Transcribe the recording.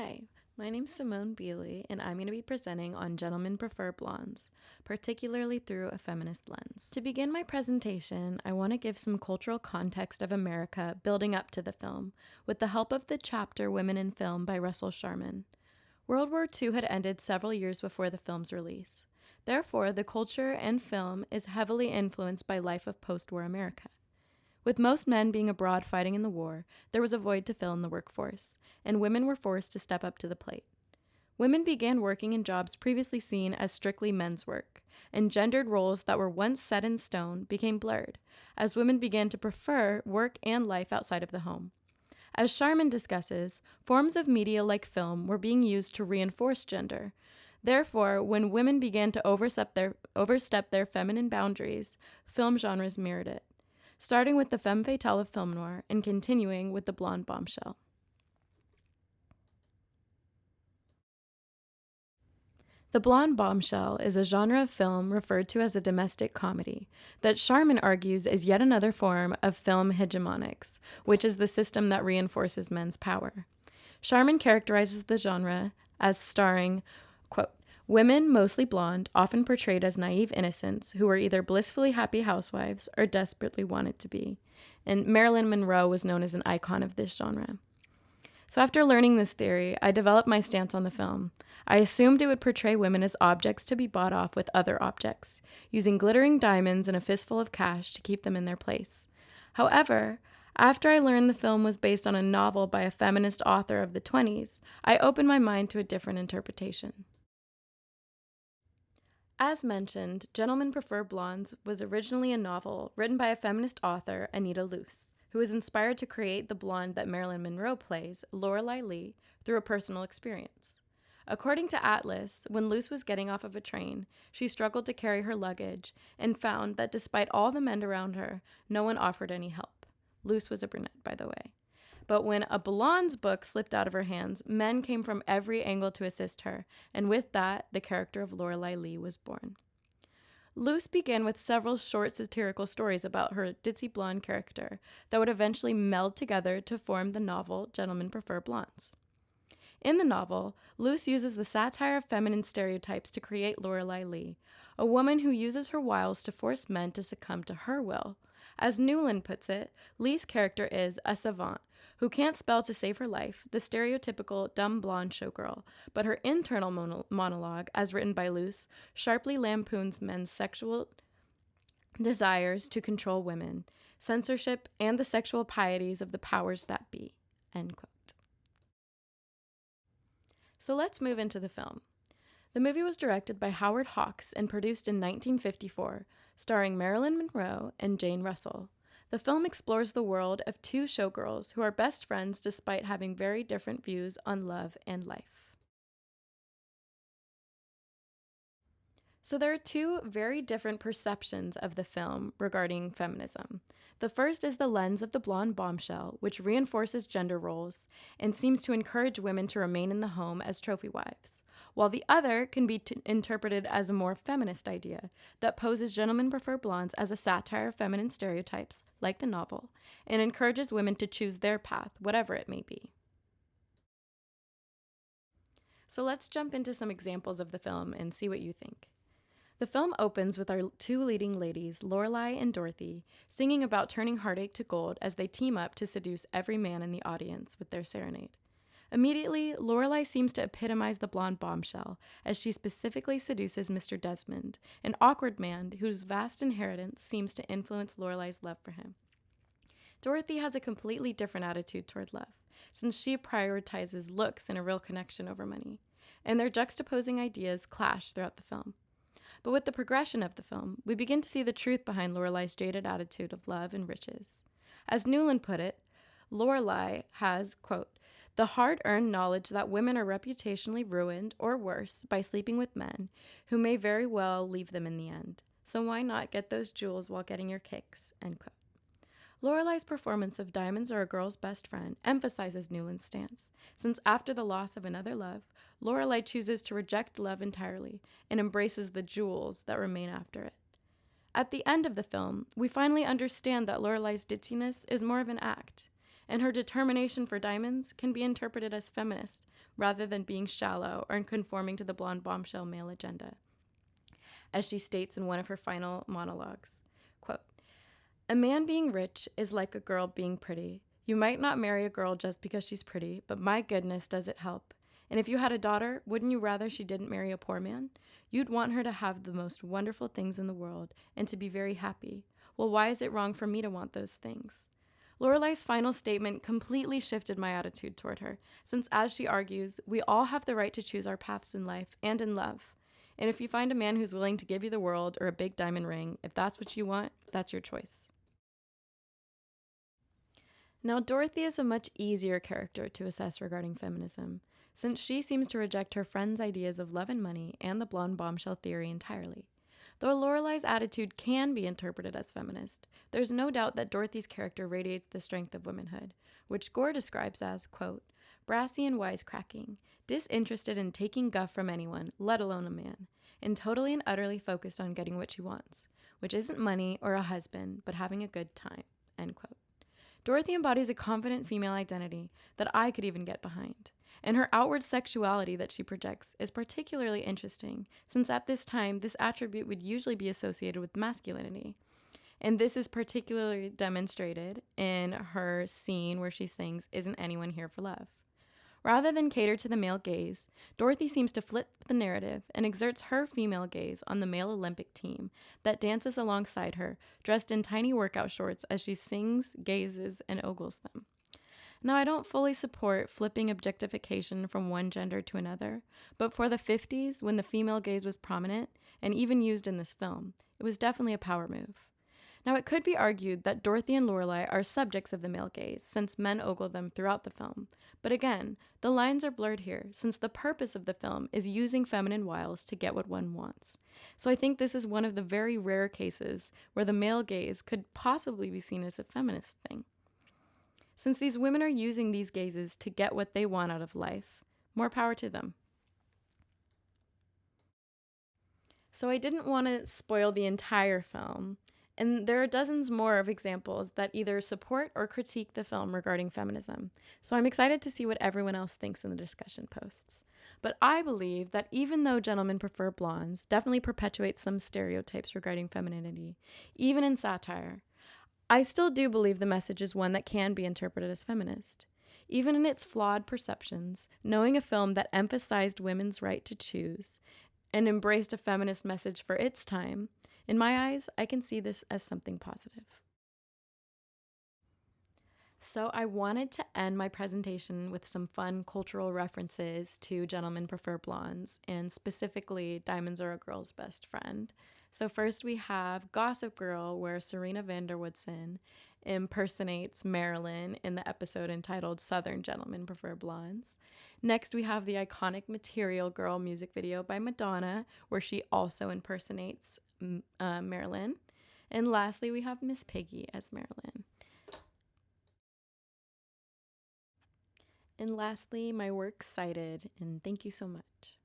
Hi, my name's Simone Bealey, and I'm going to be presenting on Gentlemen Prefer Blondes, particularly through a feminist lens. To begin my presentation, I want to give some cultural context of America building up to the film, with the help of the chapter Women in Film by Russell Sharman. World War II had ended several years before the film's release. Therefore, the culture and film is heavily influenced by life of post-war America. With most men being abroad fighting in the war, there was a void to fill in the workforce, and women were forced to step up to the plate. Women began working in jobs previously seen as strictly men's work, and gendered roles that were once set in stone became blurred, as women began to prefer work and life outside of the home. As Sharman discusses, forms of media like film were being used to reinforce gender. Therefore, when women began to overstep their feminine boundaries, film genres mirrored it, starting with the femme fatale of film noir and continuing with the blonde bombshell. The blonde bombshell is a genre of film referred to as a domestic comedy that Sharman argues is yet another form of film hegemonics, which is the system that reinforces men's power. Sharman characterizes the genre as starring, quote, women, mostly blonde, often portrayed as naive innocents who were either blissfully happy housewives or desperately wanted to be. And Marilyn Monroe was known as an icon of this genre. So after learning this theory, I developed my stance on the film. I assumed it would portray women as objects to be bought off with other objects, using glittering diamonds and a fistful of cash to keep them in their place. However, after I learned the film was based on a novel by a feminist author of the 1920s, I opened my mind to a different interpretation. As mentioned, Gentlemen Prefer Blondes was originally a novel written by a feminist author, Anita Loos, who was inspired to create the blonde that Marilyn Monroe plays, Lorelei Lee, through a personal experience. According to Atlas, when Luce was getting off of a train, she struggled to carry her luggage and found that despite all the men around her, no one offered any help. Luce was a brunette, by the way. But when a blonde's book slipped out of her hands, men came from every angle to assist her, and with that, the character of Lorelei Lee was born. Luce began with several short satirical stories about her ditzy blonde character that would eventually meld together to form the novel Gentlemen Prefer Blondes. In the novel, Luce uses the satire of feminine stereotypes to create Lorelei Lee, a woman who uses her wiles to force men to succumb to her will. As Newland puts it, Lee's character is a savant who can't spell to save her life, the stereotypical dumb blonde showgirl, but her internal monologue, as written by Luce, sharply lampoons men's sexual desires to control women, censorship, and the sexual pieties of the powers that be. End quote. So let's move into the film. The movie was directed by Howard Hawks and produced in 1954, starring Marilyn Monroe and Jane Russell. The film explores the world of two showgirls who are best friends despite having very different views on love and life. So there are two very different perceptions of the film regarding feminism. The first is the lens of the blonde bombshell, which reinforces gender roles and seems to encourage women to remain in the home as trophy wives, while the other can be interpreted as a more feminist idea that poses Gentlemen Prefer Blondes as a satire of feminine stereotypes, like the novel, and encourages women to choose their path, whatever it may be. So let's jump into some examples of the film and see what you think. The film opens with our two leading ladies, Lorelei and Dorothy, singing about turning heartache to gold as they team up to seduce every man in the audience with their serenade. Immediately, Lorelei seems to epitomize the blonde bombshell, as she specifically seduces Mr. Desmond, an awkward man whose vast inheritance seems to influence Lorelei's love for him. Dorothy has a completely different attitude toward love, since she prioritizes looks and a real connection over money, and their juxtaposing ideas clash throughout the film. But with the progression of the film, we begin to see the truth behind Lorelei's jaded attitude of love and riches. As Newland put it, Lorelei has, quote, the hard-earned knowledge that women are reputationally ruined, or worse, by sleeping with men, who may very well leave them in the end. So why not get those jewels while getting your kicks, end quote. Lorelei's performance of Diamonds Are a Girl's Best Friend emphasizes Newland's stance, since after the loss of another love, Lorelei chooses to reject love entirely and embraces the jewels that remain after it. At the end of the film, we finally understand that Lorelei's ditziness is more of an act, and her determination for diamonds can be interpreted as feminist rather than being shallow or conforming to the blonde bombshell male agenda. As she states in one of her final monologues, quote, "A man being rich is like a girl being pretty. You might not marry a girl just because she's pretty, but my goodness, does it help. And if you had a daughter, wouldn't you rather she didn't marry a poor man? You'd want her to have the most wonderful things in the world and to be very happy. Well, why is it wrong for me to want those things?" Lorelai's final statement completely shifted my attitude toward her, since, as she argues, we all have the right to choose our paths in life and in love. And if you find a man who's willing to give you the world or a big diamond ring, if that's what you want, that's your choice. Now, Dorothy is a much easier character to assess regarding feminism, since she seems to reject her friend's ideas of love and money and the blonde bombshell theory entirely. Though Lorelai's attitude can be interpreted as feminist, there's no doubt that Dorothy's character radiates the strength of womanhood, which Gore describes as, quote, "brassy and wisecracking, disinterested in taking guff from anyone, let alone a man, and totally and utterly focused on getting what she wants, which isn't money or a husband, but having a good time," end quote. Dorothy embodies a confident female identity that I could even get behind. And her outward sexuality that she projects is particularly interesting, since at this time, this attribute would usually be associated with masculinity. And this is particularly demonstrated in her scene where she sings, "Isn't Anyone Here for Love?" Rather than cater to the male gaze, Dorothy seems to flip the narrative and exerts her female gaze on the male Olympic team that dances alongside her, dressed in tiny workout shorts as she sings, gazes, and ogles them. Now, I don't fully support flipping objectification from one gender to another, but for the 50s, when the female gaze was prominent, and even used in this film, it was definitely a power move. Now, it could be argued that Dorothy and Lorelai are subjects of the male gaze, since men ogle them throughout the film. But again, the lines are blurred here, since the purpose of the film is using feminine wiles to get what one wants. So I think this is one of the very rare cases where the male gaze could possibly be seen as a feminist thing. Since these women are using these gazes to get what they want out of life, more power to them. So I didn't want to spoil the entire film, and there are dozens more of examples that either support or critique the film regarding feminism. So I'm excited to see what everyone else thinks in the discussion posts. But I believe that even though Gentlemen Prefer Blondes definitely perpetuates some stereotypes regarding femininity, even in satire, I still do believe the message is one that can be interpreted as feminist. Even in its flawed perceptions, knowing a film that emphasized women's right to choose and embraced a feminist message for its time, in my eyes, I can see this as something positive. So I wanted to end my presentation with some fun cultural references to Gentlemen Prefer Blondes, and specifically Diamonds Are a Girl's Best Friend. So first we have Gossip Girl, where Serena van der Woodsen impersonates Marilyn in the episode entitled Southern Gentlemen Prefer Blondes. Next we have the iconic Material Girl music video by Madonna, where she also impersonates Marilyn. And lastly, we have Miss Piggy as Marilyn. And lastly, my works cited, and thank you so much.